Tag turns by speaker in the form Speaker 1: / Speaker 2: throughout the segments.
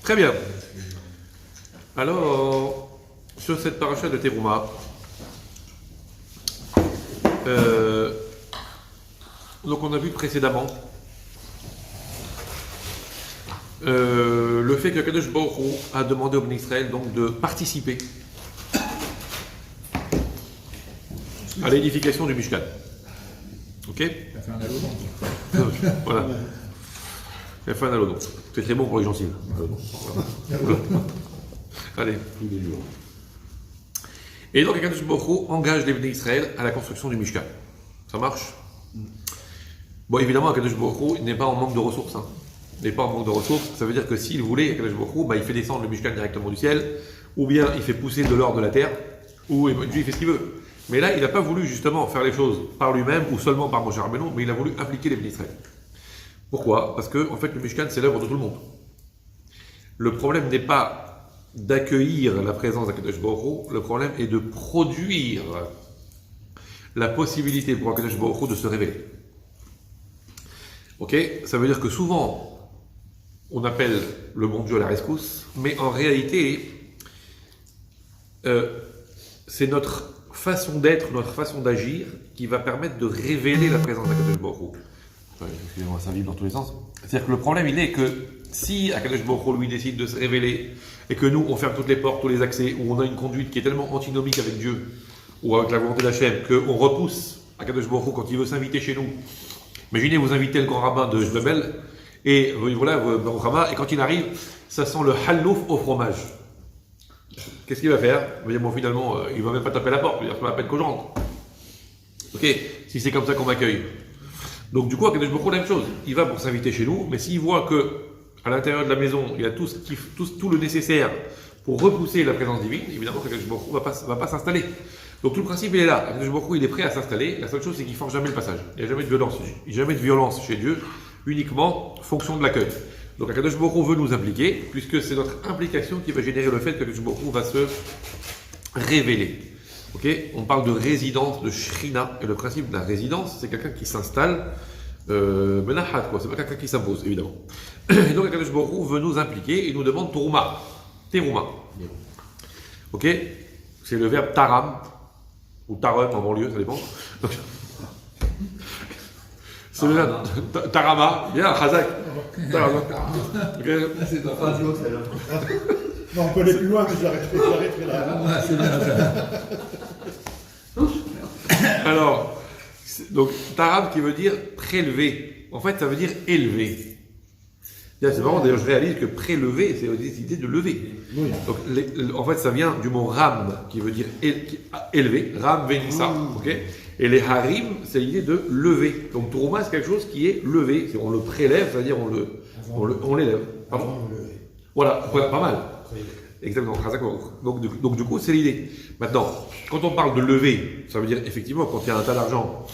Speaker 1: Très bien. Alors, sur cette paracha de Teruma, donc on a vu précédemment le fait que Kadosh Baruch Hu a demandé au Bnei Israël donc de participer à l'édification du Mishkan. Ok?
Speaker 2: Ça fait un halo.
Speaker 1: Voilà. Il a fait un halo. C'est très bon pour les gencives. Voilà. Allez. Et donc, Kadosh Baruch Hu engage les Bnei Israël à la construction du Mishkan. Ça marche? Bon, évidemment, Kadosh Baruch Hu n'est pas en manque de ressources. Il n'est pas en manque de ressources. Ça veut dire que s'il voulait, Kadosh Baruch Hu, il fait descendre le Mishkan directement du ciel, ou bien il fait pousser de l'or de la terre, ou Dieu il fait ce qu'il veut. Mais là, il n'a pas voulu justement faire les choses par lui-même ou seulement par Moshe Rabbeinu, mais il a voulu impliquer les Bnei Israël. Pourquoi? Parce que en fait, le Mishkan, c'est l'œuvre de tout le monde. Le problème n'est pas d'accueillir la présence d'Akadosh Baruch Hu, le problème est de produire la possibilité pour Akadosh Baruch Hu de se révéler. Ok? Ça veut dire que souvent, on appelle le bon Dieu à la rescousse, mais en réalité, c'est notre façon d'être, notre façon d'agir qui va permettre de révéler la présence d'Akadosh Baruch Hu. Excusez-moi, ça vibre dans tous les sens. C'est-à-dire que le problème, il est que si Akadosh Baruch Hu, lui, décide de se révéler et que nous, on ferme toutes les portes, tous les accès, où on a une conduite qui est tellement antinomique avec Dieu ou avec la volonté d'Hachem, qu'on repousse Akadosh Baruch Hu quand il veut s'inviter chez nous. Imaginez, vous invitez le grand rabbin de Jebel et voilà, Baruch Hama, et quand il arrive, ça sent le hallouf au fromage. Qu'est-ce qu'il va faire? Il va dire, bon, finalement, il va même pas taper la porte, il va dire, c'est pas la peine que je rentre. Ok, si c'est comme ça qu'on m'accueille. Donc, du coup, Akadosh Baruch Hu, la même chose. Il va pour s'inviter chez nous, mais s'il voit que à l'intérieur de la maison, il y a tout le nécessaire pour repousser la présence divine, évidemment, Akadosh Baruch Hu va pas s'installer. Donc, tout le principe, il est là. Akadosh Baruch Hu, il est prêt à s'installer. La seule chose, c'est qu'il ne force jamais le passage. Il n'y a jamais de violence. Il n'y a jamais de violence chez Dieu, uniquement fonction de l'accueil. Donc, Akadosh Baruch Hu veut nous impliquer, puisque c'est notre implication qui va générer le fait que Akadosh Baruch Hu va se révéler. Ok? On parle de résidence, de shrina, et le principe de la résidence, c'est quelqu'un qui s'installe, menahat, quoi. C'est pas quelqu'un qui s'impose, évidemment. Et donc, Akadosh Baruch Hu veut nous impliquer et nous demande Teruma. Ok? C'est le verbe taram, ou tarum en banlieue, ça dépend. Donc, c'est le verbe tarama, bien, Chazak. Tarama. Okay.
Speaker 3: C'est ta radio, celle-là. Non, on peut aller plus loin, mais j'arrêterai là.
Speaker 2: C'est bien ça.
Speaker 1: Alors, donc, taram qui veut dire prélever. En fait, ça veut dire élever. C'est marrant, d'ailleurs, je réalise que prélever, c'est l'idée de lever.
Speaker 3: Oui.
Speaker 1: Donc, en fait, ça vient du mot ram, qui veut dire élever. Ram venissa, ok? Et les harim, c'est l'idée de lever. Donc, Teruma, c'est quelque chose qui est levé. On le prélève, c'est-à-dire on l'élève. Pardon? Voilà, pas mal. Exactement. Donc, du coup, c'est l'idée. Maintenant, quand on parle de lever, ça veut dire effectivement, quand il y a un tas d'argent,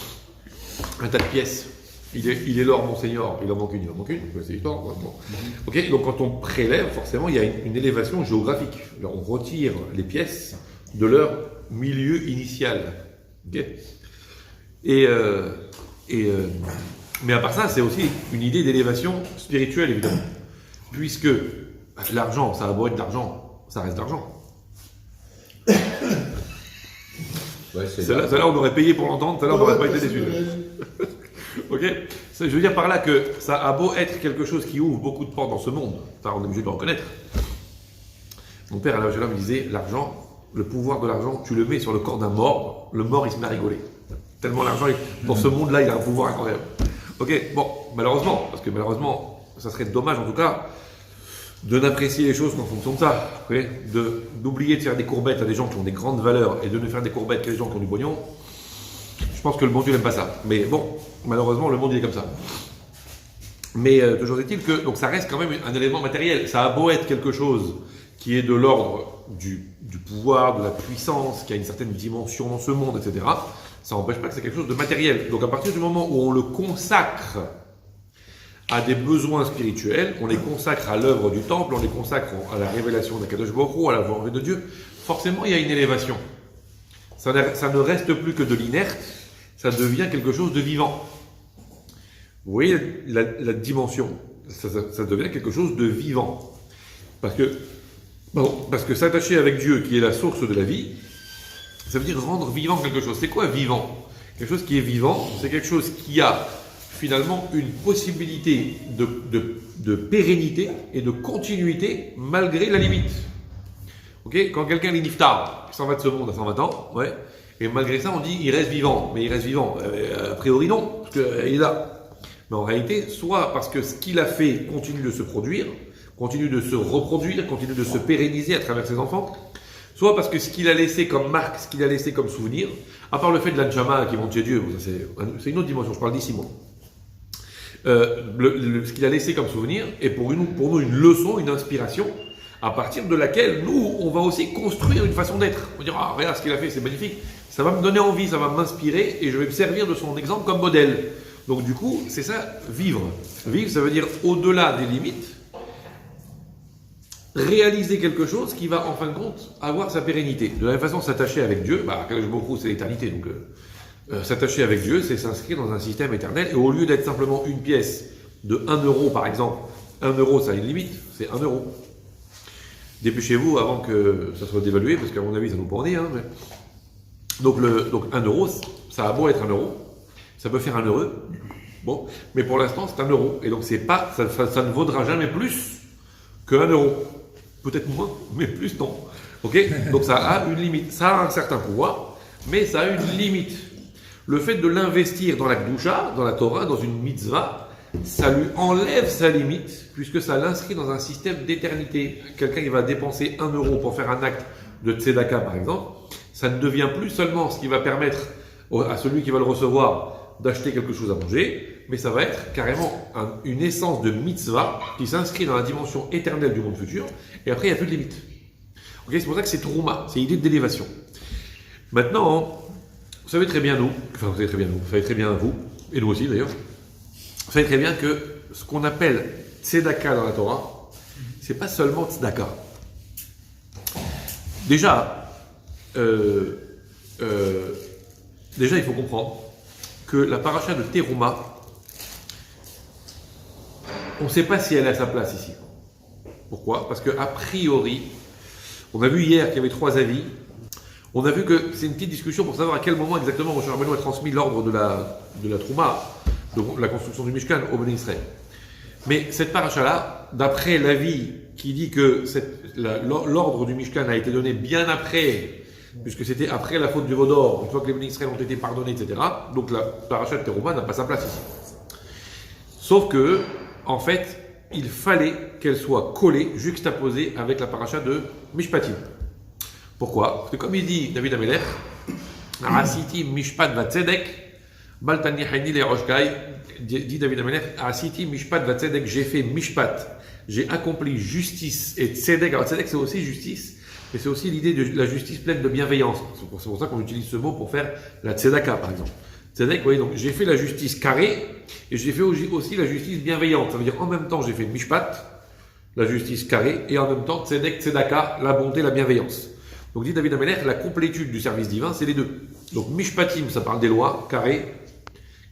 Speaker 1: un tas de pièces, il est l'or, Monseigneur, il en manque une, c'est l'histoire. Bon. Ok, donc quand on prélève, forcément, il y a une élévation géographique. Alors, on retire les pièces de leur milieu initial. Ok, mais à part ça, c'est aussi une idée d'élévation spirituelle, évidemment. Puisque l'argent, ça a beau être d'argent, ça reste d'argent.
Speaker 4: Ouais,
Speaker 1: Celle-là, on aurait payé pour l'entendre, celle-là, on n'aurait pas été déçus. Ok? Je veux dire par là que ça a beau être quelque chose qui ouvre beaucoup de portes dans ce monde, ça on est obligé de le reconnaître. Mon père, à l'âge de l'homme, me disait, l'argent, le pouvoir de l'argent, tu le mets sur le corps d'un mort, le mort il se met à rigoler. Tellement l'argent, dans ce monde-là, il a un pouvoir incroyable. Ok, bon, malheureusement, parce que malheureusement, ça serait dommage en tout cas, de n'apprécier les choses qu'en fonction de ça. Okay? D'oublier de faire des courbettes à des gens qui ont des grandes valeurs et de ne faire des courbettes qu'à des gens qui ont du pognon. Je pense que le bon Dieu n'aime pas ça. Mais bon, malheureusement, le monde il est comme ça. Mais toujours est-il que donc ça reste quand même un élément matériel. Ça a beau être quelque chose qui est de l'ordre du pouvoir, de la puissance, qui a une certaine dimension dans ce monde, etc. Ça n'empêche pas que c'est quelque chose de matériel. Donc à partir du moment où on le consacre à des besoins spirituels, on les consacre à l'œuvre du temple, on les consacre à la révélation d'Akadosh Baruch Hu, à la volonté de Dieu, forcément il y a une élévation. Ça ne reste plus que de l'inerte, ça devient quelque chose de vivant. Vous voyez la dimension, ça devient quelque chose de vivant. Parce que s'attacher avec Dieu, qui est la source de la vie, ça veut dire rendre vivant quelque chose. C'est quoi vivant? Quelque chose qui est vivant, c'est quelque chose qui a finalement une possibilité de pérennité et de continuité malgré la limite. Ok? Quand quelqu'un est niftar, il s'en va de ce monde à 120 ans, ouais, et malgré ça on dit il reste vivant. Mais il reste vivant. A priori non, parce qu'il est là. Mais en réalité, soit parce que ce qu'il a fait continue de se produire, continue de se reproduire, continue de se pérenniser à travers ses enfants, soit parce que ce qu'il a laissé comme marque, ce qu'il a laissé comme souvenir, à part le fait de l'anjama qui monte chez Dieu, c'est une autre dimension, je parle d'ici moi. Ce qu'il a laissé comme souvenir est pour nous une leçon, une inspiration, à partir de laquelle nous, on va aussi construire une façon d'être. On va dire, ah, regarde ce qu'il a fait, c'est magnifique. Ça va me donner envie, ça va m'inspirer, et je vais me servir de son exemple comme modèle. Donc du coup, c'est ça, vivre. Vivre, ça veut dire au-delà des limites, réaliser quelque chose qui va en fin de compte avoir sa pérennité. De la même façon, s'attacher avec Dieu, beaucoup c'est l'éternité, donc s'attacher avec Dieu, c'est s'inscrire dans un système éternel, et au lieu d'être simplement une pièce de 1 euro par exemple, 1 euro ça a une limite, c'est 1 euro. Dépêchez-vous avant que ça soit dévalué, parce qu'à mon avis ça nous prend hein, mais... donc 1 euro, ça a beau être 1 euro, ça peut faire 1 heureux, bon, mais pour l'instant c'est 1 euro, et donc c'est pas, ça ne vaudra jamais plus que 1 euro. Peut-être moins, mais plus non. Ok? Donc ça a une limite. Ça a un certain pouvoir, mais ça a une limite. Le fait de l'investir dans la Kedusha, dans la Torah, dans une mitzvah, ça lui enlève sa limite, puisque ça l'inscrit dans un système d'éternité. Quelqu'un qui va dépenser 1 euro pour faire un acte de tzedaka, par exemple, ça ne devient plus seulement ce qui va permettre à celui qui va le recevoir d'acheter quelque chose à manger, mais ça va être carrément une essence de mitzvah qui s'inscrit dans la dimension éternelle du monde futur, et après il n'y a plus de limite. Okay, c'est pour ça que c'est Trouma, c'est l'idée d'élévation. Maintenant, vous savez très bien vous savez très bien vous, et nous aussi d'ailleurs, vous savez très bien que ce qu'on appelle tzedaka dans la Torah, c'est pas seulement tzedaka. Déjà, il faut comprendre que la paracha de Teruma, on ne sait pas si elle a sa place ici. Pourquoi? Parce qu'a priori, on a vu hier qu'il y avait 3 avis. On a vu que c'est une petite discussion pour savoir à quel moment exactement Moshe Rabbeinu a transmis l'ordre de la Trouma, de la construction du Mishkan au Béni Israël. Mais cette paracha-là, d'après l'avis qui dit que l'ordre du Mishkan a été donné bien après, puisque c'était après la faute du veau d'or, une fois que les Béni Israël ont été pardonnés, etc. Donc la paracha de Teruma n'a pas sa place ici. Sauf que, en fait, il fallait qu'elle soit collée, juxtaposée avec la paracha de Mishpatim. Pourquoi? Parce que comme il dit David Amelech, Asiti Mishpat Vatzedek, Baltani Haini le Roshkai, dit David Amelech, Asiti Mishpat Vatzedek, j'ai fait Mishpat, j'ai accompli justice et Tzedek. Alors Tzedek c'est aussi justice, mais c'est aussi l'idée de la justice pleine de bienveillance. C'est pour ça qu'on utilise ce mot pour faire la Tzedaka par exemple. Tzedek, vous voyez, donc j'ai fait la justice carrée et j'ai fait aussi la justice bienveillante. Ça veut dire en même temps j'ai fait Mishpat, la justice carrée, et en même temps Tzedek, Tzedaka, la bonté, la bienveillance. Donc dit David Amelech, la complétude du service divin, c'est les deux. Donc Mishpatim, ça parle des lois, carré.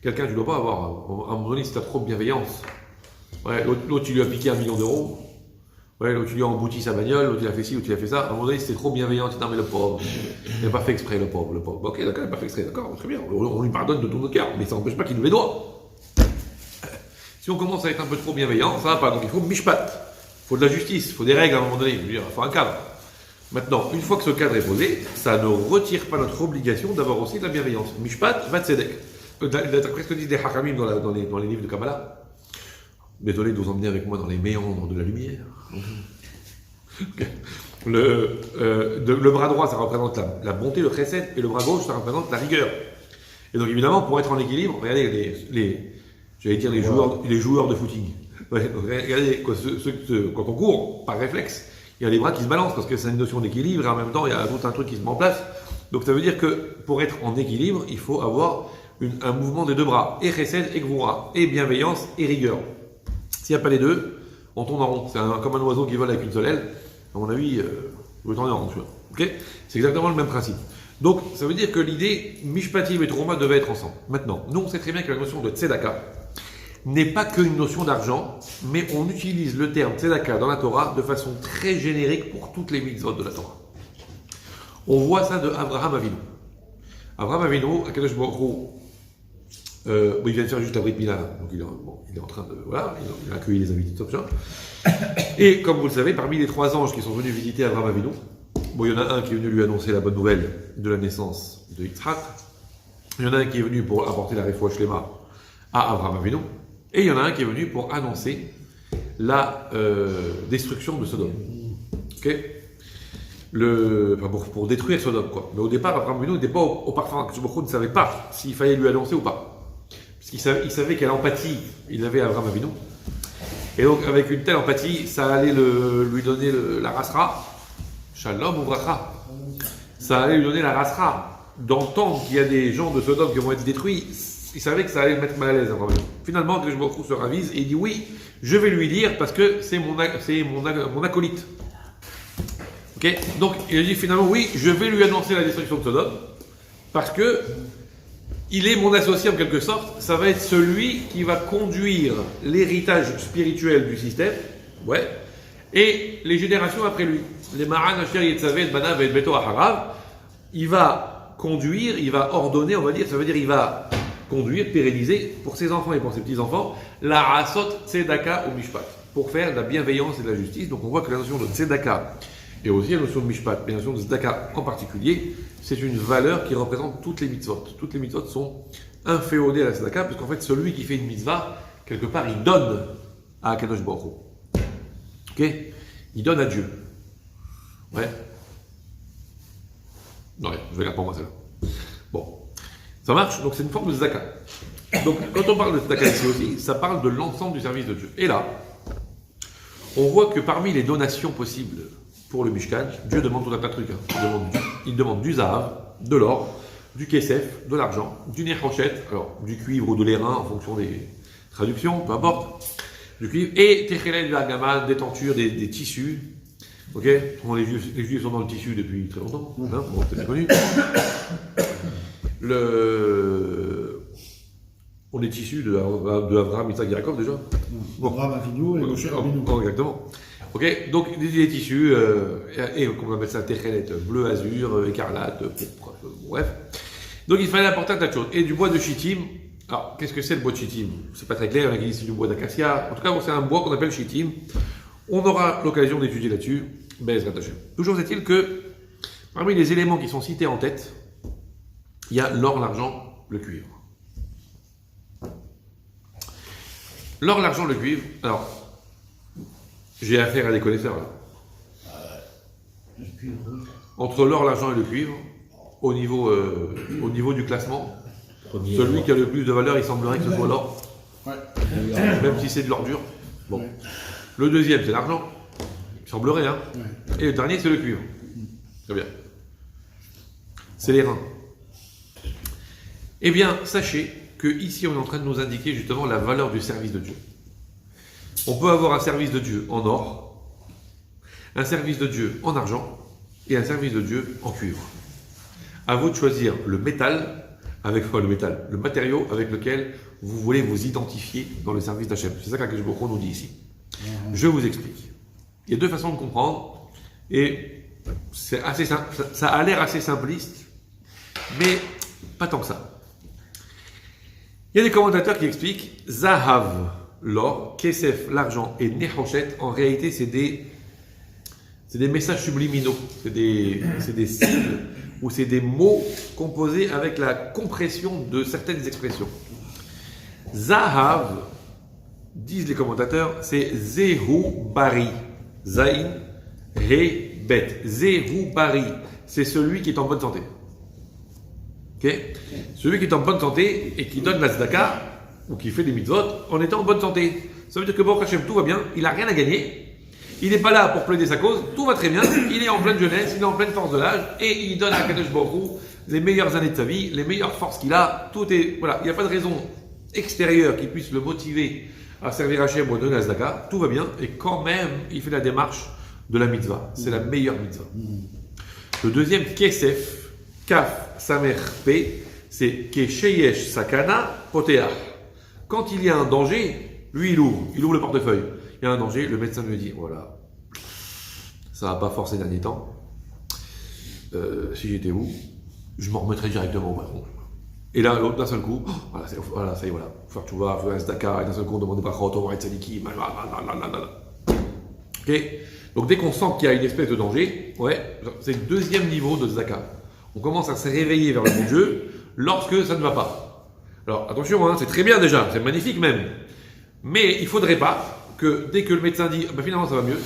Speaker 1: Quelqu'un, tu ne dois pas avoir, à un moment donné, si tu as trop de bienveillance. Ouais, l'autre, tu lui as piqué 1 million d'euros. Ouais, l'autre, tu lui as embouti sa bagnole, l'autre, il a fait ci, l'autre, il a fait ça. À un moment donné, c'était trop bienveillant, tu dis, non mais le pauvre, il n'a pas fait exprès, le pauvre. Ok, d'accord, il n'a pas fait exprès, d'accord, très bien, on lui pardonne de tout notre cœur, mais ça n'empêche pas qu'il nous les doit. Si on commence à être un peu trop bienveillant, ça ne va pas. Donc il faut Mishpat, il faut de la justice, il faut des règles à un moment donné, il faut un cadre. Maintenant, une fois que ce cadre est posé, ça ne retire pas notre obligation d'avoir aussi de la bienveillance. Mishpat, Vatzedek. D'après ce que disent les Hakamim dans les livres de Kabbalah. Désolé de vous emmener avec moi dans les méandres de la lumière. Okay. Le bras droit, ça représente la bonté, le chesed, et le bras gauche, ça représente la rigueur. Et donc évidemment, pour être en équilibre, regardez les joueurs de footing. Ouais, regardez, quand on court, par réflexe, il y a les bras qui se balancent parce que c'est une notion d'équilibre et en même temps il y a tout un truc qui se met en place. Donc ça veut dire que pour être en équilibre, il faut avoir un mouvement des deux bras, et chesed et gvura, et bienveillance et rigueur. S'il n'y a pas les deux, on tourne en rond. C'est comme un oiseau qui vole avec une seule aile. À mon avis, vous tournez en rond, tu vois. Okay, c'est exactement le même principe. Donc ça veut dire que l'idée Mishpatim et Trouma devaient être ensemble. Maintenant, nous on sait très bien que la notion de tzedaka, n'est pas qu'une notion d'argent, mais on utilise le terme tzedaka dans la Torah de façon très générique pour toutes les mitzvot de la Torah. On voit ça de Abraham Avinu. Abraham Avinu, Akadosh Baruch Hu, il vient de faire juste la Brit Mila, donc il est en train de, voilà, il a accueilli les invités de Top Shop. Et comme vous le savez, parmi les 3 anges qui sont venus visiter Abraham Avinu, il y en a un qui est venu lui annoncer la bonne nouvelle de la naissance de Yitzhak. Il y en a un qui est venu pour apporter la Refoua Shlema à Abraham Avinu. Et il y en a un qui est venu pour annoncer la destruction de Sodome. Ok, pour détruire Sodome, quoi. Mais au départ, Abraham Avinu n'était pas au parfum. Akadosh ne savait pas s'il fallait lui annoncer ou pas. Parce qu'il savait quelle empathie il avait à Abraham Avinu. Et donc, avec une telle empathie, ça allait lui donner la rasra. Shalom Uvracha. Ça allait lui donner la rasra d'entendre qu'il y a des gens de Sodome qui vont être détruits. Il savait que ça allait le mettre mal à l'aise. Finalement, Akadosh Baruch Hu se ravise et il dit oui, je vais lui dire parce que c'est mon acolyte. Ok, donc il a dit finalement oui, je vais lui annoncer la destruction de Sodome parce que il est mon associé en quelque sorte. Ça va être celui qui va conduire l'héritage spirituel du système, ouais, et les générations après lui. Les Maran Asher Yetzavé, Banav et Beto Aharav, il va conduire, il va ordonner, on va dire, ça veut dire il va conduire, pérenniser pour ses enfants et pour ses petits-enfants la Rasot Tzedaka ou Mishpat, pour faire de la bienveillance et de la justice. Donc on voit que la notion de Tzedaka et aussi la notion de Mishpat, mais la notion de Tzedaka en particulier, c'est une valeur qui représente toutes les mitzvot. Toutes les mitzvot sont inféodées à la Tzedaka, parce qu'en fait celui qui fait une mitzvah, quelque part il donne à Akadosh Baruch Hu. Ok, il donne à Dieu. Ouais. Ouais, je vais garder pour moi celle-là. Bon. Ça marche, donc c'est une forme de tzedaka. Donc quand on parle de tzedaka ici aussi, ça parle de l'ensemble du service de Dieu. Et là, on voit que parmi les donations possibles pour le Mishkan, Dieu demande tout un tas de trucs. Hein. Il demande du zahav, de l'or, du kesef, de l'argent, du nechochet, alors du cuivre ou de l'airain en fonction des traductions, peu importe, du cuivre, et techelet, du hagaman, des tentures, des tissus. Ok, bon, les juifs sont dans le tissu depuis très longtemps, hein, bon, c'est bien connu. On est issus de Abraham, Isaac, Yaakov déjà.
Speaker 3: Bon. Abraham Avinu et Moshe Rabbeinu.
Speaker 1: Exactement. Ok, donc des tissus, et comment on appelle ça, techelet, bleu, azur, écarlate, pourpre, bref. Donc il fallait apporter un tas de choses. Et du bois de chittim. Alors, qu'est-ce que c'est le bois de chittim? C'est pas très clair, il y en a qui disent c'est du bois d'acacia. En tout cas, c'est un bois qu'on appelle chittim. On aura l'occasion d'étudier là-dessus. Bezrat Hashem. Toujours est-il que, parmi les éléments qui sont cités en tête, il y a l'or, l'argent, le cuivre. L'or, l'argent, le cuivre. Alors, j'ai affaire à des connaisseurs là. Entre l'or, l'argent et le cuivre, au niveau du classement, celui qui a le plus de valeur, il semblerait que ce soit l'or.
Speaker 3: Ouais.
Speaker 1: Même si c'est de l'ordure. Bon. Le deuxième, c'est l'argent. Il semblerait, hein. Ouais. Et le dernier, c'est le cuivre. Très bien. C'est les reins. Eh bien, sachez que ici, on est en train de nous indiquer justement la valeur du service de Dieu. On peut avoir un service de Dieu en or, un service de Dieu en argent et un service de Dieu en cuivre. À vous de choisir le métal, le matériau avec lequel vous voulez vous identifier dans le service d'Hachem. C'est ça qu'Akadosh Baruch Hu nous dit ici. Je vous explique. Il y a deux façons de comprendre et c'est assez simple. Ça a l'air assez simpliste, mais pas tant que ça. Il y a des commentateurs qui expliquent Zahav, l'or, Kesef, l'argent et Nechochet, en réalité c'est des messages subliminaux, c'est des signes ou c'est des mots composés avec la compression de certaines expressions. Zahav, disent les commentateurs, c'est Zehu Bari. Zain, He, Bet. Zehu Bari. C'est celui qui est en bonne santé. Ok? Celui qui est en bonne santé et qui donne la tzedaka, ou qui fait des mitzvot, en étant en bonne santé. Ça veut dire que Baruch Hashem, tout va bien, il n'a rien à gagner. Il n'est pas là pour plaider sa cause, tout va très bien, il est en pleine jeunesse, il est en pleine force de l'âge, et il donne à Kadosh Baruch Hu les meilleures années de sa vie, les meilleures forces qu'il a, tout est, voilà, il n'y a pas de raison extérieure qui puisse le motiver à servir Hachem ou à donner la tzedaka, tout va bien, et quand même, il fait la démarche de la mitzvah. C'est la meilleure mitzvah. Le deuxième, Kesef, Kaf, Samer, P, c'est Kesheyesh, Sakana, Poteach. Quand il y a un danger, lui il ouvre le portefeuille. Il y a un danger, le médecin lui dit, voilà, ça va pas forcer ces derniers temps. Si j'étais vous, je m'en remettrais directement au patron. Et là, l'autre, d'un seul coup, voilà, ça y est, voilà. Faire tu vas, faire un Dakar, et d'un seul coup, on demande pas trop, on va être saliki, ok. Donc dès qu'on sent qu'il y a une espèce de danger, ouais, c'est le deuxième niveau de Zaka. On commence à se réveiller vers le bon Dieu lorsque ça ne va pas. Alors attention, hein, c'est très bien déjà, c'est magnifique même. Mais il ne faudrait pas que dès que le médecin dit bah, finalement ça va mieux,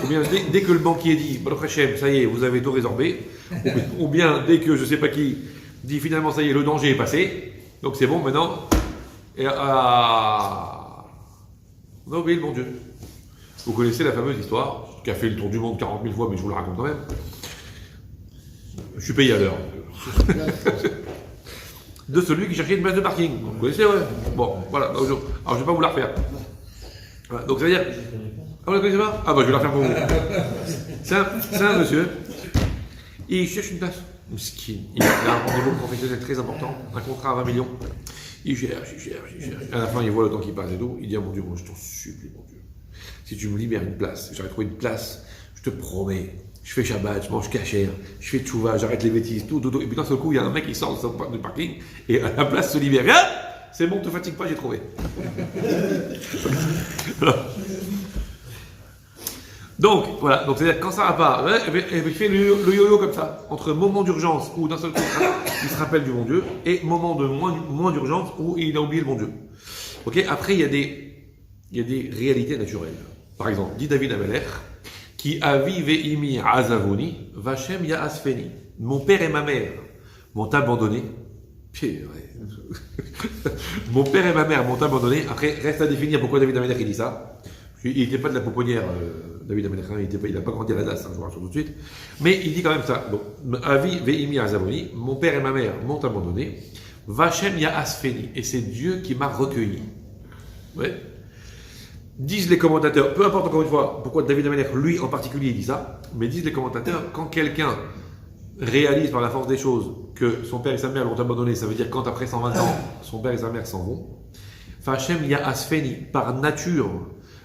Speaker 1: ou bien dès que le banquier dit Baruch Hashem, ça y est, vous avez tout résorbé, ou bien dès que je ne sais pas qui dit finalement ça y est, le danger est passé, donc c'est bon maintenant, et on a oublié le bon Dieu. Vous connaissez la fameuse histoire, qui a fait le tour du monde 40 000 fois, mais je vous la raconte quand même. Je suis payé à l'heure. De celui qui cherchait une place de parking. Vous connaissez, ouais. Bon, voilà. Alors, je ne vais pas vous la refaire. Voilà. Donc, ça veut dire. Ah, vous la connaissez pas? Ah, bah, je vais la refaire pour vous. C'est un monsieur. Il cherche une place. Skin. Il a un rendez-vous professionnel très important, un contrat à 20 millions. Il cherche. À la fin, il voit le temps qui passe et tout. Il dit, ah, mon Dieu, moi, je t'en supplie, mon Dieu. Si tu me libères une place, j'aurais trouvé une place, je te promets, je fais Shabbat, je mange kasher, je fais tchouva, j'arrête les bêtises, tout. Et puis d'un seul coup, il y a un mec qui sort du parking et la place se libère. Viens, c'est bon, te fatigue pas, j'ai trouvé. Donc, voilà, donc c'est-à-dire quand ça va pas, il fait le yo-yo comme ça, entre moment d'urgence où d'un seul coup il se rappelle du bon Dieu et moment de moins d'urgence où il a oublié le bon Dieu. Ok, après il y a des réalités naturelles. Par exemple, dit David Amelech, qui avi ve'imi azavoni, vachem ya asfeni. Mon père et ma mère m'ont abandonné. Mon père et ma mère m'ont abandonné. Après, reste à définir pourquoi David Amelech il dit ça. Il n'était pas de la pouponnière, David Amelech, il n'a pas grandi à la DAS, je vous rassure tout de suite. Mais il dit quand même ça. Donc, avi ve'imi azavoni, mon père et ma mère m'ont abandonné. Vachem ya asfeni. Et c'est Dieu qui m'a recueilli. Ouais. Disent les commentateurs, peu importe encore une fois pourquoi David Amelech, lui en particulier, il dit ça, mais disent les commentateurs, quand quelqu'un réalise par la force des choses que son père et sa mère l'ont abandonné, ça veut dire quand après 120 ans, son père et sa mère s'en vont. Fachem ya asfeni, par nature,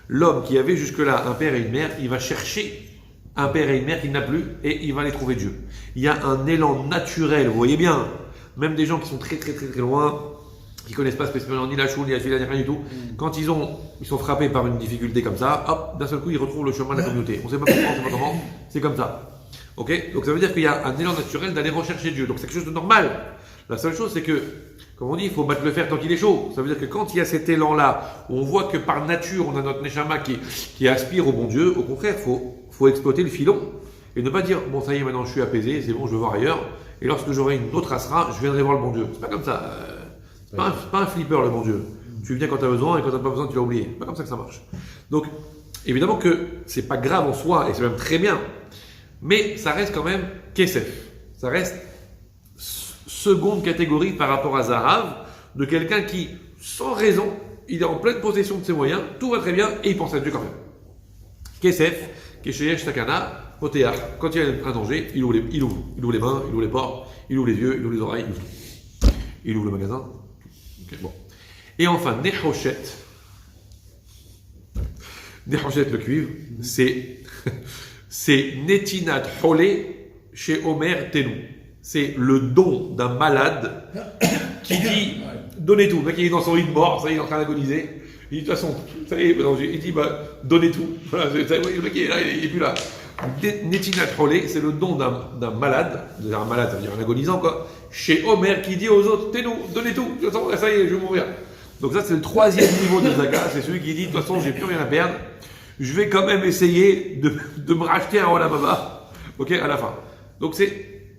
Speaker 1: l'homme qui avait jusque-là un père et une mère, il va chercher un père et une mère qu'il n'a plus et il va les trouver Dieu. Il y a un élan naturel, vous voyez bien, même des gens qui sont très loin, qui ne connaissent pas spécialement ni la choule, ni la fila, ni rien du tout, quand ils sont frappés par une difficulté comme ça, hop, d'un seul coup, ils retrouvent le chemin de la communauté. On ne sait pas pourquoi, on ne sait pas comment, c'est comme ça. Ok? Donc ça veut dire qu'il y a un élan naturel d'aller rechercher Dieu. Donc c'est quelque chose de normal. La seule chose, c'est que, comme on dit, il faut battre le fer tant qu'il est chaud. Ça veut dire que quand il y a cet élan-là, où on voit que par nature, on a notre neshama qui aspire au bon Dieu, au contraire, faut exploiter le filon et ne pas dire, bon, ça y est, maintenant je suis apaisé, c'est bon, je vais voir ailleurs, et lorsque j'aurai une autre asra, je viendrai voir le bon Dieu. C'est pas comme ça. C'est pas un flipper, le bon Dieu. Tu viens quand tu as besoin et quand tu n'as pas besoin, tu l'as oublié. C'est pas comme ça que ça marche. Donc, évidemment que c'est pas grave en soi et c'est même très bien, mais ça reste quand même kesef. Ça reste seconde catégorie par rapport à Zahav, de quelqu'un qui, sans raison, il est en pleine possession de ses moyens, tout va très bien et il pense à Dieu quand même. Kesef, Kesheyesh Takana, Poteach. Quand il y a un danger, il ouvre les mains, il ouvre les portes, il ouvre les yeux, il ouvre les oreilles, il ouvre le magasin. Okay, bon. Et enfin, Nechoshet, le cuivre, c'est Netinat Holé chez Omer Tenou. C'est le don d'un malade qui dit donnez tout. Le mec il est dans son lit de mort, ça y est, il est en train d'agoniser. Il dit de toute façon, ça y est, il dit donnez tout. Voilà, le mec il est là, il est plus là. Netinat Holé, c'est le don d'un malade, un malade, ça veut dire un agonisant quoi, chez Omer qui dit aux autres Tenou, donnez tout, de toute façon, ça y est, je vais mourir. Donc ça c'est le troisième niveau de Zaka, c'est celui qui dit de toute façon j'ai plus rien à perdre, je vais quand même essayer de me racheter un Olam Haba, ok, à la fin. Donc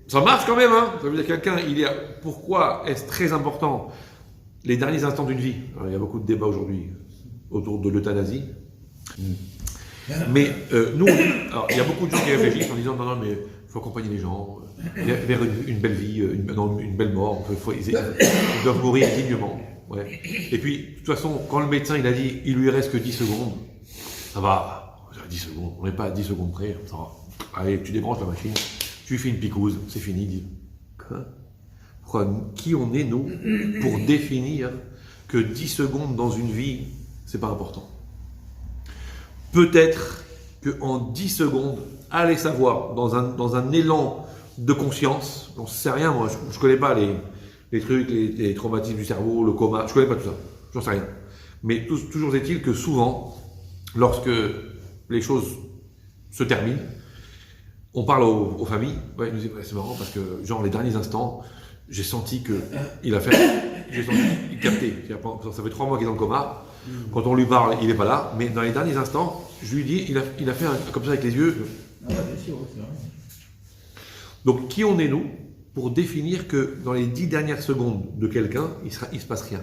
Speaker 1: ça marche quand même, hein. Ça veut dire quelqu'un, pourquoi est-ce très important les derniers instants d'une vie? Alors, il y a beaucoup de débats aujourd'hui autour de l'euthanasie. Mais nous, alors, il y a beaucoup de gens qui réfléchissent en disant non, mais il faut accompagner les gens vers une belle vie, une belle mort. Ils doivent mourir dignement. Ouais. Et puis, de toute façon, quand le médecin il a dit il lui reste que 10 secondes, ça va, 10 secondes, on n'est pas à 10 secondes près, ça va. Allez, tu débranches la machine, tu fais une picouse, c'est fini. Quoi? Qui on est, nous, pour définir que 10 secondes dans une vie, c'est pas important. Peut-être qu'en 10 secondes, allez savoir, dans un élan de conscience, j'en sais rien, moi, je connais pas les trucs, les traumatismes du cerveau, le coma, je connais pas tout ça, j'en sais rien. Mais toujours est-il que souvent, lorsque les choses se terminent, on parle aux familles, ouais, ils nous disent, ouais, c'est marrant parce que, genre, les derniers instants, j'ai senti que il a fait, j'ai senti, il captait. Ça fait 3 mois qu'il est dans le coma. Quand on lui parle, il n'est pas là. Mais dans les derniers instants, je lui dis, il a fait comme ça avec les yeux.
Speaker 2: Ah ouais, bien sûr, c'est vrai.
Speaker 1: Donc, qui on est nous pour définir que dans les 10 dernières secondes de quelqu'un, il se passe rien.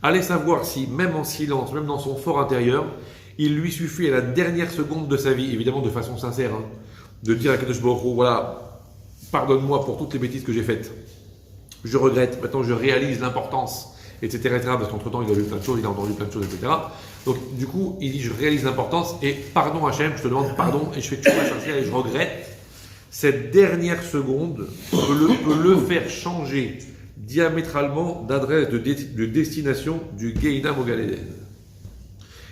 Speaker 1: Allez savoir si, même en silence, même dans son fort intérieur, il lui suffit à la dernière seconde de sa vie, évidemment de façon sincère, hein, de dire à Kadosh Baruch Hu, voilà, pardonne-moi pour toutes les bêtises que j'ai faites. Je regrette, maintenant je réalise l'importance, etc., parce qu'entre-temps il a vu plein de choses, il a entendu plein de choses, etc. Donc du coup, il dit, je réalise l'importance, et pardon Hachem, je te demande pardon, et je fais tout ma sincère, et je regrette. Cette dernière seconde peut le faire changer diamétralement d'adresse de destination du Gehinam au Gan Eden.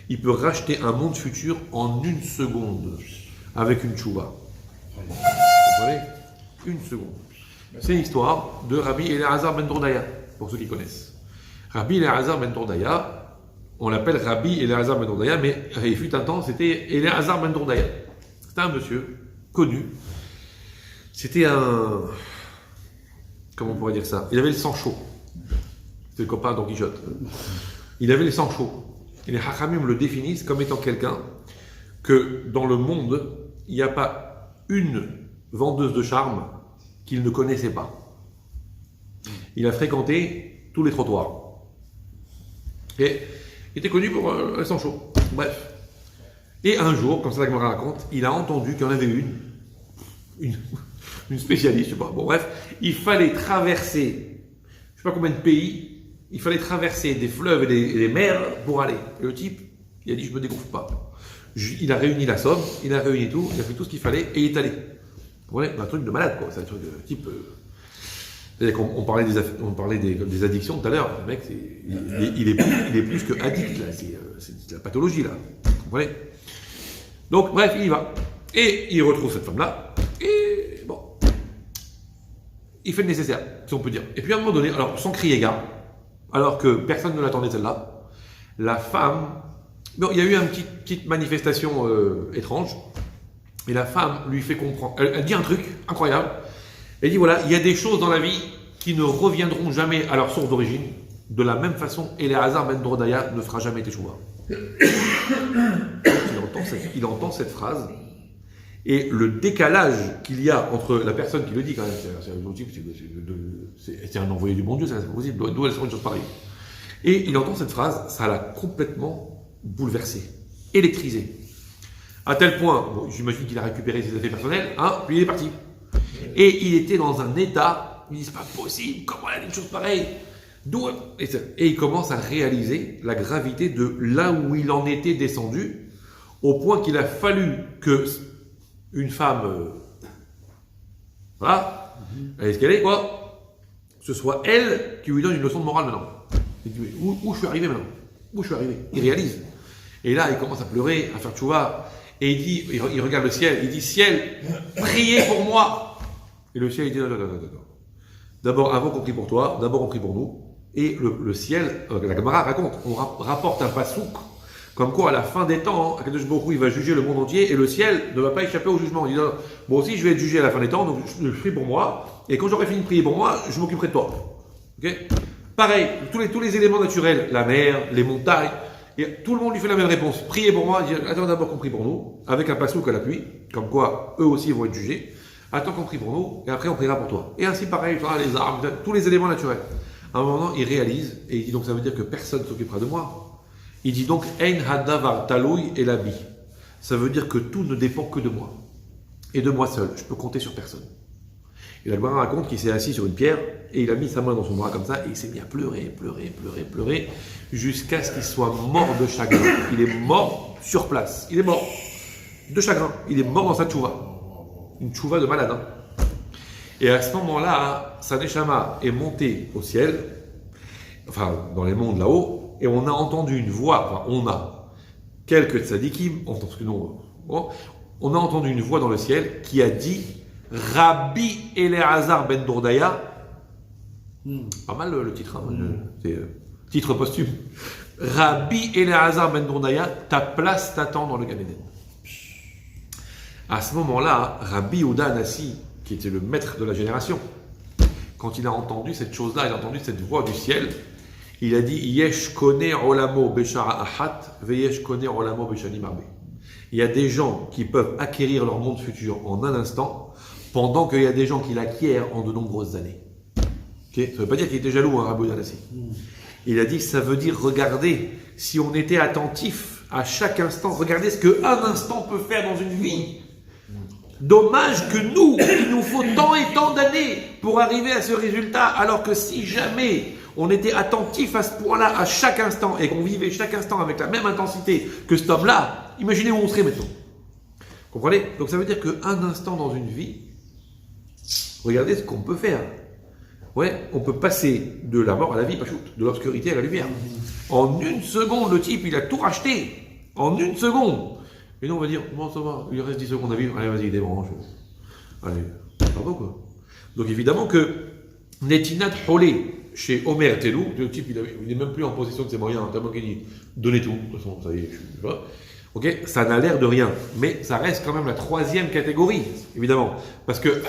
Speaker 1: Il peut racheter un monde futur en 1 seconde avec une tchouva. Vous comprenez ? 1 seconde. C'est l'histoire de Rabbi Eliezer ben Dourdaya, pour ceux qui connaissent. Rabbi Eliezer ben Dourdaya, on l'appelle Rabbi Eliezer ben Dourdaya, mais il fut un temps, c'était Eliezer ben Dourdaya. C'était un monsieur connu. C'était un... Comment on pourrait dire ça ? Il avait le sang chaud. C'était le copain Don Quichotte. Il avait le sang chaud. Et les Hachamim le définissent comme étant quelqu'un que dans le monde, il n'y a pas une vendeuse de charme qu'il ne connaissait pas. Il a fréquenté tous les trottoirs. Et il était connu pour le sang chaud. Bref. Et un jour, comme ça la Gemara raconte, il a entendu qu'il y en avait une spécialiste, je sais pas. Bon bref, il fallait traverser, je sais pas combien de pays, il fallait traverser des fleuves et des mers pour aller. Et le type, il a dit, je me dégonfle pas. Il a réuni la somme, il a réuni tout, il a fait tout ce qu'il fallait et il est allé. Vous voyez, un truc de malade, quoi. C'est un truc de type. On parlait des addictions tout à l'heure. Le mec, il est plus que addict, là. C'est de la pathologie, là. Vous voyez. Donc, bref, il y va. Et il retrouve cette femme-là. Et bon. Il fait le nécessaire, si on peut dire. Et puis à un moment donné, alors, sans crier gare, alors que personne ne l'attendait celle-là, la femme. Bon, il y a eu une petite manifestation étrange. Et la femme lui fait comprendre. Elle dit un truc incroyable. Elle dit voilà, il y a des choses dans la vie qui ne reviendront jamais à leur source d'origine. De la même façon, Eliezer ben Dourdaya ne fera jamais teshuva. Il entend cette phrase. Et le décalage qu'il y a entre la personne qui le dit, quand même, c'est un envoyé du bon Dieu, c'est pas possible. D'où elle sort une chose pareille. Et il entend cette phrase, ça l'a complètement bouleversé, électrisé. À tel point, bon, j'imagine qu'il a récupéré ses affaires personnelles, hein, puis il est parti. Et il était dans un état, il dit c'est pas possible, comment elle a dit une chose pareille ? Et il commence à réaliser la gravité de là où il en était descendu, au point qu'il a fallu que une femme, voilà, elle est escalée, quoi, ce soit elle qui lui donne une leçon de morale maintenant. Il dit, où je suis arrivé maintenant ? Où je suis arrivé ? Il réalise. Et là, il commence à pleurer, à faire tchouva. Et il dit, il regarde le ciel, il dit, ciel, priez pour moi. Et le ciel, il dit, non. D'abord, avant qu'on prie pour toi, d'abord on prie pour nous. Et le ciel, la Gemara raconte, on rapporte un pasouk, comme quoi à la fin des temps, Akadosh Baruch Hu, il va juger le monde entier, et le ciel ne va pas échapper au jugement. Il dit, non, bon aussi, je vais être jugé à la fin des temps, donc je prie pour moi, et quand j'aurai fini de prier pour moi, je m'occuperai de toi. Ok ? Pareil, tous les éléments naturels, la mer, les montagnes, et tout le monde lui fait la même réponse. Priez pour moi, attends d'abord qu'on prie pour nous, avec un pasouk à l'appui, comme quoi eux aussi vont être jugés. Attends qu'on prie pour nous, et après on priera pour toi. Et ainsi pareil, les arbres, tous les éléments naturels. À un moment, il réalise, et il dit donc ça veut dire que personne ne s'occupera de moi. Il dit donc, Ein hadavar taloui et labi. Ça veut dire que tout ne dépend que de moi. Et de moi seul. Je peux compter sur personne. Et la Gemara raconte qu'il s'est assis sur une pierre, et il a mis sa main dans son bras comme ça, et il s'est mis à pleurer, jusqu'à ce qu'il soit mort de chagrin. Il est mort sur place. Il est mort de chagrin. Il est mort dans sa tchouva. Une tchouva de malade. Et à ce moment-là, sa neshama est montée au ciel, enfin dans les mondes là-haut, et on a entendu une voix, enfin on a quelques tzadikim, parce que nous, bon, on a entendu une voix dans le ciel qui a dit Rabbi Eleazar ben Dourdaya, pas mal le titre, hein, c'est titre posthume. Rabbi Eleazar ben Dourdaya, ta place t'attend dans le Gan Eden. À ce moment-là, Rabbi Yehuda Anassi, qui était le maître de la génération, quand il a entendu cette chose-là, il a entendu cette voix du ciel, il a dit Yesh kone olamo beshara ahat, veyesh kone olamo beshanim arbe. Il y a des gens qui peuvent acquérir leur monde futur en un instant, pendant qu'il y a des gens qui l'acquièrent en de nombreuses années. Okay, ça ne veut pas dire qu'il était jaloux, hein, Rabbi Yehuda Anassi. Il a dit, ça veut dire, regardez, si on était attentif à chaque instant, regardez ce qu'un instant peut faire dans une vie. Dommage que nous, il nous faut tant et tant d'années pour arriver à ce résultat, alors que si jamais on était attentif à ce point-là, à chaque instant, et qu'on vivait chaque instant avec la même intensité que cet homme-là, imaginez où on serait maintenant. Comprenez? Donc ça veut dire qu'un instant dans une vie, regardez ce qu'on peut faire. Ouais, on peut passer de la mort à la vie, pas shoot, de l'obscurité à la lumière. En une seconde, le type, il a tout racheté. En une seconde. Et nous, on va dire, bon, ça va, il reste 10 secondes à vivre. Allez, vas-y, débranche. Allez, ça va quoi. Donc évidemment que Netinat Holé, chez Omer Telou, le type, il n'est même plus en possession de ses moyens, tellement qu'il dit, donnez tout, de toute façon, ça y est, je suis là. Ok, ça n'a l'air de rien, mais ça reste quand même la troisième catégorie, évidemment. Parce que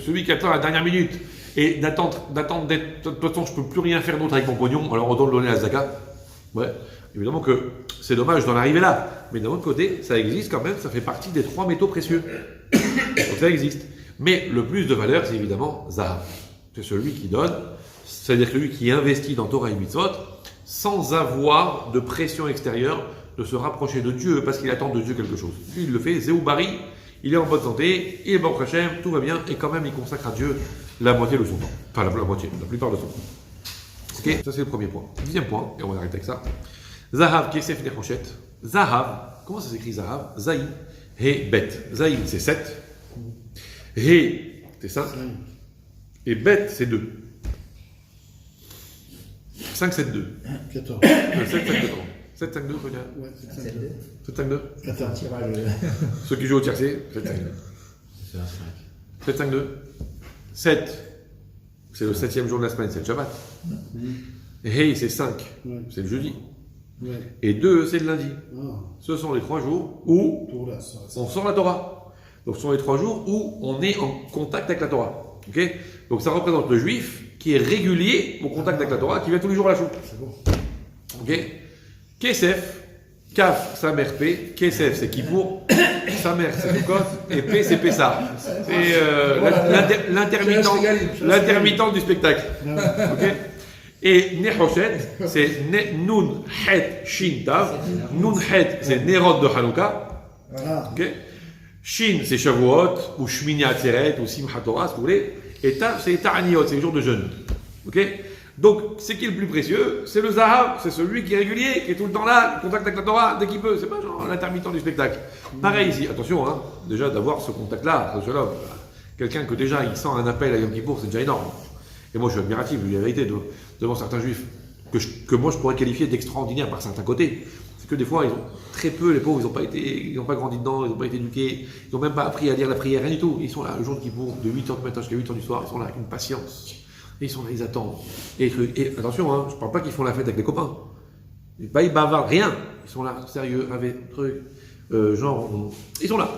Speaker 1: celui qui attend à la dernière minute et d'attendre d'être, de toute façon, je peux plus rien faire d'autre avec mon pognon, alors autant le donner à Zaka. Ouais, évidemment que c'est dommage d'en arriver là. Mais d'un autre côté, ça existe quand même, ça fait partie des 3 métaux précieux. Donc ça existe. Mais le plus de valeur, c'est évidemment Zahav. C'est celui qui donne, c'est-à-dire celui qui investit dans Torah et Mitzvot, sans avoir de pression extérieure, de se rapprocher de Dieu parce qu'il attend de Dieu quelque chose. Lui, il le fait, Zéoubari, il est en bonne santé, il est bon Hachem, tout va bien, et quand même, il consacre à Dieu la moitié de son temps. Enfin, la moitié, la plupart de son temps. Ok, ça c'est le premier point. Deuxième point, et on va arrêter avec ça. Zahav, Kesef, Nechochet. Zahav, comment ça s'écrit Zahav? Zaï, He, Bet. Zaï, c'est 7. He, c'est 5. Et Bet, c'est 2. 5, 7, 2.
Speaker 3: 14.
Speaker 1: 7, 7, 2, pardon. 7, 5, 2, combien?
Speaker 3: Ouais, c'est
Speaker 2: 7, 2.
Speaker 1: 7, 5, 2.
Speaker 2: C'est un tirage.
Speaker 1: Ceux qui jouent au tiercé, 7, 5, 2.
Speaker 4: C'est un 5.
Speaker 1: 7, 5, 2. 7, c'est le 7e jour de la semaine, c'est le Shabbat. Hey, c'est 5,
Speaker 3: Ouais.
Speaker 1: c'est le jeudi.
Speaker 3: Ouais.
Speaker 1: Et 2, c'est le lundi.
Speaker 3: Ah,
Speaker 1: Ce sont les 3 jours où
Speaker 3: pour là, ça.
Speaker 1: on sort la Torah. Donc ce sont les 3 jours où on est en contact avec la Torah. Ok? Donc ça représente le juif qui est régulier au contact avec la Torah, qui vient tous les jours à la choute.
Speaker 3: C'est bon.
Speaker 1: Ok? Kesef, Kaf, sa mère P, Kesef c'est Kippour, sa mère c'est Soukot, et P c'est Pessah. C'est l'intermittent du spectacle. Ok? Et Nechochet, c'est Nun Het Shin Tav. Nun Het, c'est Nerod de Hanouka.
Speaker 3: Ah,
Speaker 1: Ok? Shin, c'est Shavuot, ou Shmini Atzeret, ou Simchat Torah, si vous voulez. Et Tav, c'est Ta'aniot, c'est le jour de jeûne. Ok? Donc, c'est qui le plus précieux? C'est le Zahav, c'est celui qui est régulier, qui est tout le temps là, contact avec la Torah dès qu'il peut. C'est pas genre l'intermittent du spectacle. Pareil ici, attention, hein, déjà d'avoir ce contact-là, cela, quelqu'un que déjà il sent un appel à Yom Kippour, c'est déjà énorme. Et moi je suis admiratif, je dis la vérité, devant certains juifs, que moi je pourrais qualifier d'extraordinaire par certains côtés. C'est que des fois, ils ont très peu, les pauvres, ils n'ont pas grandi dedans, ils n'ont pas été éduqués, ils n'ont même pas appris à lire la prière, rien du tout. Ils sont là le jour de Kippour, de 8h du matin jusqu'à 8h du soir, ils sont là avec une patience. Et ils sont là, ils attendent. Et attention, hein, je ne parle pas qu'ils font la fête avec les copains. Ils bavardent, rien. Ils sont là, sérieux, avec truc, ils sont là.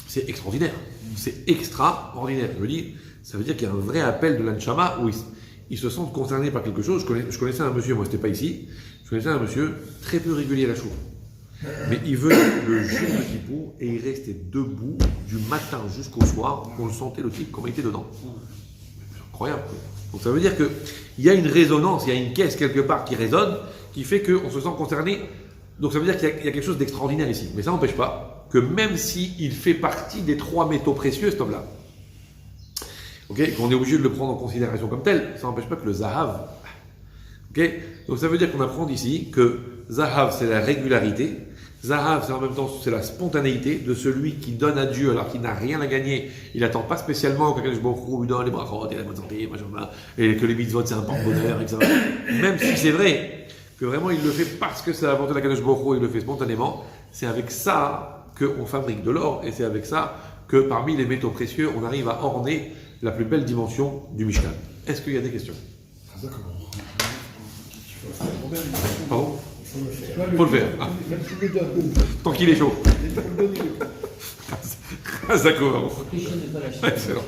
Speaker 1: C'est extraordinaire. C'est extraordinaire. Je me dis, ça veut dire qu'il y a un vrai appel de l'Anshama où ils se sentent concernés par quelque chose. Je connaissais un monsieur, moi c'était pas ici, je connaissais un monsieur très peu régulier à la choue. Mais il venait le jour de Kippour et il restait debout du matin jusqu'au soir. On le sentait, le type, comme il était dedans. Incroyable. Donc ça veut dire qu'il y a une résonance, il y a une caisse quelque part qui résonne, qui fait qu'on se sent concerné. Donc ça veut dire qu'il y a quelque chose d'extraordinaire ici. Mais ça n'empêche pas que même s'il fait partie des 3 métaux précieux, cet homme-là, okay, qu'on est obligé de le prendre en considération comme tel, ça n'empêche pas que le Zahav. Okay, donc ça veut dire qu'on apprend ici que Zahav c'est la régularité, Zahav, c'est en même temps c'est la spontanéité de celui qui donne à Dieu alors qu'il n'a rien à gagner. Il n'attend pas spécialement que Kadosh Baruch Hu lui donne les brachot et la bonne santé, et que les mitzvot c'est un porte-bonheur, etc. Même si c'est vrai que vraiment il le fait parce que c'est la volonté de Kadosh Baruch Hu, il le fait spontanément, c'est avec ça qu'on fabrique de l'or et c'est avec ça que parmi les métaux précieux, on arrive à orner la plus belle dimension du Mishkan. Est-ce qu'il y a des questions? Pardon? Faut le faire. Ah. Tant qu'il est chaud. D'accord. Excellent.